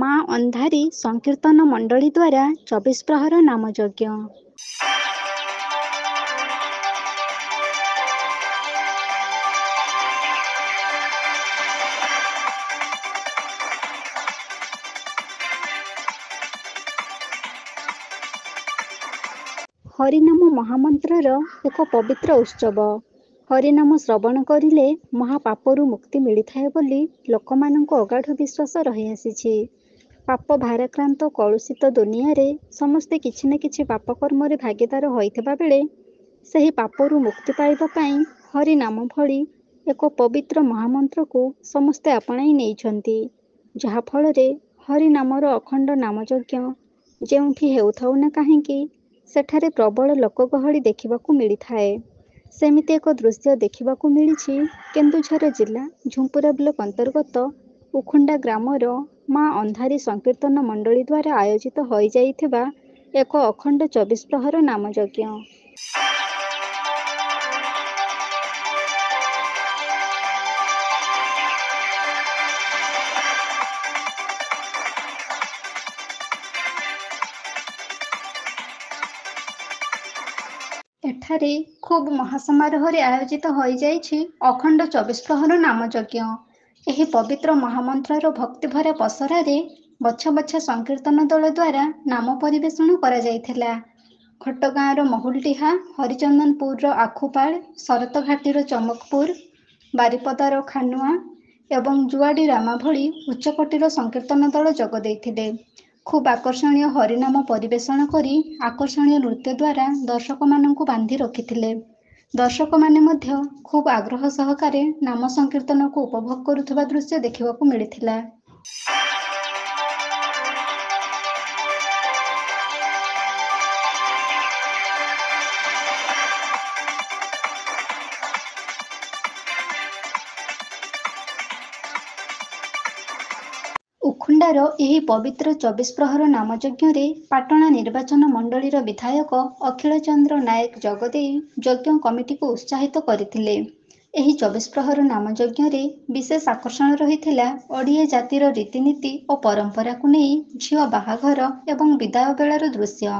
ମା ଅନ୍ଧାରୀ ସଂକୀର୍ତ୍ତନ ମଣ୍ଡଳୀ ଦ୍ୱାରା 24 ପ୍ରହର ନାମଯଜ୍ଞ। ହରିନାମ ମହାମନ୍ତ୍ରର ଏକ ପବିତ୍ର ଉତ୍ସବ। ହରିନାମ ଶ୍ରବଣ କରିଲେ ମହାପାପରୁ ମୁକ୍ତି ମିଳିଥାଏ ବୋଲି ଲୋକମାନଙ୍କୁ ଅଗାଢ଼ ବିଶ୍ୱାସ ରହିଆସିଛି। ପାପ ଭାରାକ୍ରାନ୍ତ କଳୁଷିତ ଦୁନିଆରେ ସମସ୍ତେ କିଛି ନା କିଛି ପାପ କର୍ମରେ ଭାଗୀଦାର ହୋଇଥିବା ବେଳେ ସେହି ପାପରୁ ମୁକ୍ତି ପାଇବା ପାଇଁ ହରିନାମ ଭଳି ଏକ ପବିତ୍ର ମହାମନ୍ତ୍ରକୁ ସମସ୍ତେ ଆପଣାଇ ନେଇଛନ୍ତି। ଯାହାଫଳରେ ହରିନାମର ଅଖଣ୍ଡ ନାମଯଜ୍ଞ ଯେଉଁଠି ହେଉଥାଉ ନା କାହିଁକି ସେଠାରେ ପ୍ରବଳ ଲୋକଗହଳି ଦେଖିବାକୁ ମିଳିଥାଏ। ସେମିତି ଏକ ଦୃଶ୍ୟ ଦେଖିବାକୁ ମିଳିଛି କେନ୍ଦୁଝର ଜିଲ୍ଲା ଝୁମ୍ପୁରା ବ୍ଲକ ଅନ୍ତର୍ଗତ ଉଖୁଣ୍ଡା ଗ୍ରାମର ମା ଅନ୍ଧାରୀ ସଂକୀର୍ତ୍ତନ ମଣ୍ଡଳୀ ଦ୍ୱାରା ଆୟୋଜିତ ହୋଇଯାଇଥିବା ଏକ ଅଖଣ୍ଡ 24 ପ୍ରହର ନାମଯଜ୍ଞ। ଏଠାରେ ଖୁବ୍ ମହାସମାରୋହରେ ଆୟୋଜିତ ହୋଇଯାଇଛି ଅଖଣ୍ଡ 24 ପ୍ରହର ନାମଯଜ୍ଞ। ଏହି ପବିତ୍ର ମହାମନ୍ତ୍ରର ଭକ୍ତିଭରା ପସରାରେ ବଛା ବଛା ସଂକୀର୍ତ୍ତନ ଦଳ ଦ୍ୱାରା ନାମ ପରିବେଷଣ କରାଯାଇଥିଲା। ଖଟଗାଁର ମହୁଲଡିହା, ହରିଚନ୍ଦନପୁରର ଆଖୁପାଳ, ଶରତଘାଟିର ଚମକପୁର, ବାରିପଦାର ଖାନୁଆ ଏବଂ ଜୁଆଡ଼ି ରାମା ଭଳି ଉଚ୍ଚକୋଟୀର ସଂକୀର୍ତ୍ତନ ଦଳ ଯୋଗ ଦେଇଥିଲେ। ଖୁବ୍ ଆକର୍ଷଣୀୟ ହରିନାମ ପରିବେଷଣ କରି ଆକର୍ଷଣୀୟ ନୃତ୍ୟ ଦ୍ୱାରା ଦର୍ଶକମାନଙ୍କୁ ବାନ୍ଧି ରଖିଥିଲେ। ଦର୍ଶକମାନେ ମଧ୍ୟ ଖୁବ୍ ଆଗ୍ରହ ସହକାରେ ନାମ ସଂକୀର୍ତ୍ତନକୁ ଉପଭୋଗ କରୁଥିବା ଦୃଶ୍ୟ ଦେଖିବାକୁ ମିଳିଥିଲା। ଉଖୁଣ୍ଡାର ଏହି ପବିତ୍ର 24 ପ୍ରହର ନାମଯଜ୍ଞରେ ପାଟଣା ନିର୍ବାଚନ ମଣ୍ଡଳୀର ବିଧାୟକ ଅଖିଳ ଚନ୍ଦ୍ର ନାୟକ ଯୋଗଦେଇ ଯଜ୍ଞ କମିଟିକୁ ଉତ୍ସାହିତ କରିଥିଲେ। ଏହି 24 ପ୍ରହର ନାମଯଜ୍ଞରେ ବିଶେଷ ଆକର୍ଷଣ ରହିଥିଲା ଓଡ଼ିଆ ଜାତିର ରୀତିନୀତି ଓ ପରମ୍ପରାକୁ ନେଇ ଝିଅ ବାହାଘର ଏବଂ ବିଦାୟ ବେଳର ଦୃଶ୍ୟ।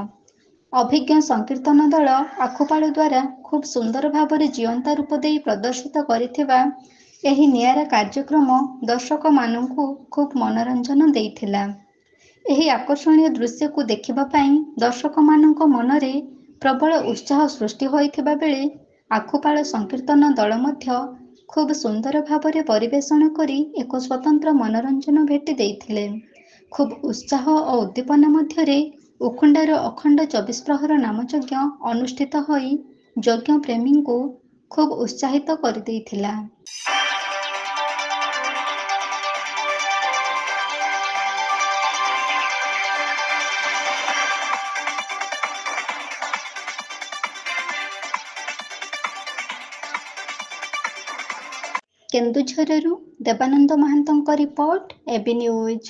ଅଭିଜ୍ଞ ସଂକୀର୍ତ୍ତନ ଦଳ ଆଖୁପାଳ ଦ୍ୱାରା ଖୁବ୍ ସୁନ୍ଦର ଭାବରେ ଜୀଅନ୍ତା ରୂପ ଦେଇ ପ୍ରଦର୍ଶିତ କରିଥିବା ଏହି ନିଆରା କାର୍ଯ୍ୟକ୍ରମ ଦର୍ଶକମାନଙ୍କୁ ଖୁବ୍ ମନୋରଞ୍ଜନ ଦେଇଥିଲା। ଏହି ଆକର୍ଷଣୀୟ ଦୃଶ୍ୟକୁ ଦେଖିବା ପାଇଁ ଦର୍ଶକମାନଙ୍କ ମନରେ ପ୍ରବଳ ଉତ୍ସାହ ସୃଷ୍ଟି ହୋଇଥିବା ବେଳେ ଆଖୁପାଳ ସଂକୀର୍ତ୍ତନ ଦଳ ମଧ୍ୟ ଖୁବ୍ ସୁନ୍ଦର ଭାବରେ ପରିବେଷଣ କରି ଏକ ସ୍ୱତନ୍ତ୍ର ମନୋରଞ୍ଜନ ଭେଟି ଦେଇଥିଲେ। ଖୁବ୍ ଉତ୍ସାହ ଓ ଉଦ୍ଦୀପନା ମଧ୍ୟରେ ଉଖୁଣ୍ଡାର ଅଖଣ୍ଡ 24 ପ୍ରହର ନାମଯଜ୍ଞ ଅନୁଷ୍ଠିତ ହୋଇ ଯଜ୍ଞ ପ୍ରେମୀଙ୍କୁ ଖୁବ୍ ଉତ୍ସାହିତ କରିଦେଇଥିଲା। କେନ୍ଦୁଝରରୁ ଦେବାନନ୍ଦ ମହାନ୍ତଙ୍କ ରିପୋର୍ଟ, এবি ନ୍ୟୁଜ୍।